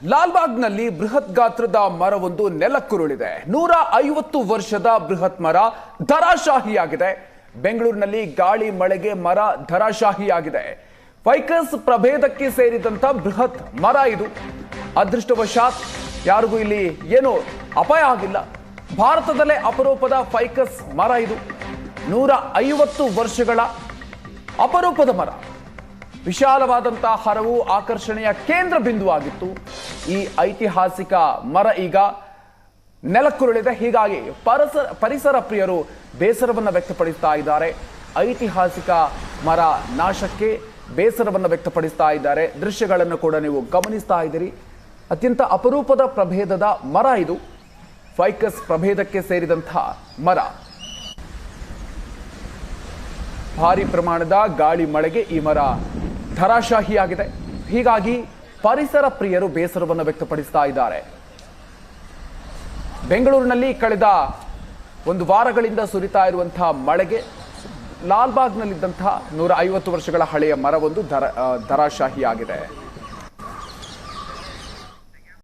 ಲಾಲ್ಬಾಗ್ನಲ್ಲಿ ಬೃಹತ್ ಗಾತ್ರದ ಮರವೊಂದು ನೆಲಕ್ಕುರುಳಿದೆ. 150 ವರ್ಷದ ಬೃಹತ್ ಮರ ಧರಾಶಾಹಿಯಾಗಿದೆ. ಬೆಂಗಳೂರಿನಲ್ಲಿ ಗಾಳಿ ಮಳೆಗೆ ಮರ ಧರಾಶಾಹಿಯಾಗಿದೆ. ಫೈಕಸ್ ಪ್ರಭೇದಕ್ಕೆ ಸೇರಿದಂತ ಬೃಹತ್ ಮರ ಇದು. ಅದೃಷ್ಟವಶಾತ್ ಯಾರಿಗೂ ಇಲ್ಲಿ ಏನು ಅಪಾಯ ಆಗಿಲ್ಲ. ಭಾರತದಲ್ಲೇ ಅಪರೂಪದ ಫೈಕಸ್ ಮರ ಇದು. 150 ವರ್ಷಗಳ ಅಪರೂಪದ ಮರ. ವಿಶಾಲವಾದಂತಹ ಹರವು ಆಕರ್ಷಣೆಯ ಕೇಂದ್ರ ಬಿಂದುವಾಗಿತ್ತು. ಈ ಐತಿಹಾಸಿಕ ಮರ ಈಗ ನೆಲಕ್ಕುರುಳಿದೆ. ಹೀಗಾಗಿ ಪರಿಸರ ಪ್ರಿಯರು ಬೇಸರವನ್ನು ವ್ಯಕ್ತಪಡಿಸ್ತಾ ಇದ್ದಾರೆ. ಐತಿಹಾಸಿಕ ಮರ ನಾಶಕ್ಕೆ ಬೇಸರವನ್ನು ವ್ಯಕ್ತಪಡಿಸ್ತಾ ಇದ್ದಾರೆ. ದೃಶ್ಯಗಳನ್ನು ಕೂಡ ನೀವು ಗಮನಿಸ್ತಾ ಇದ್ದೀರಿ. ಅತ್ಯಂತ ಅಪರೂಪದ ಪ್ರಭೇದದ ಮರ ಇದು. ಫೈಕಸ್ ಪ್ರಭೇದಕ್ಕೆ ಸೇರಿದಂತಹ ಮರ. ಭಾರಿ ಪ್ರಮಾಣದ ಗಾಳಿ ಮಳೆಗೆ ಈ ಮರ ಧರಾಶಾಹಿಯಾಗಿದೆ. ಹೀಗಾಗಿ ಪರಿಸರ ಪ್ರಿಯರು ಬೇಸರವನ್ನು ವ್ಯಕ್ತಪಡಿಸ್ತಾ ಇದ್ದಾರೆ. ಬೆಂಗಳೂರಿನಲ್ಲಿ ಕಳೆದ ಒಂದು ವಾರಗಳಿಂದ ಸುರಿತಾ ಇರುವಂತಹ ಮಳೆಗೆ ಲಾಲ್ಬಾಗ್ನಲ್ಲಿದ್ದಂತಹ 150 ವರ್ಷಗಳ ಹಳೆಯ ಮರವೊಂದು ಧರಾಶಾಹಿಯಾಗಿದೆ.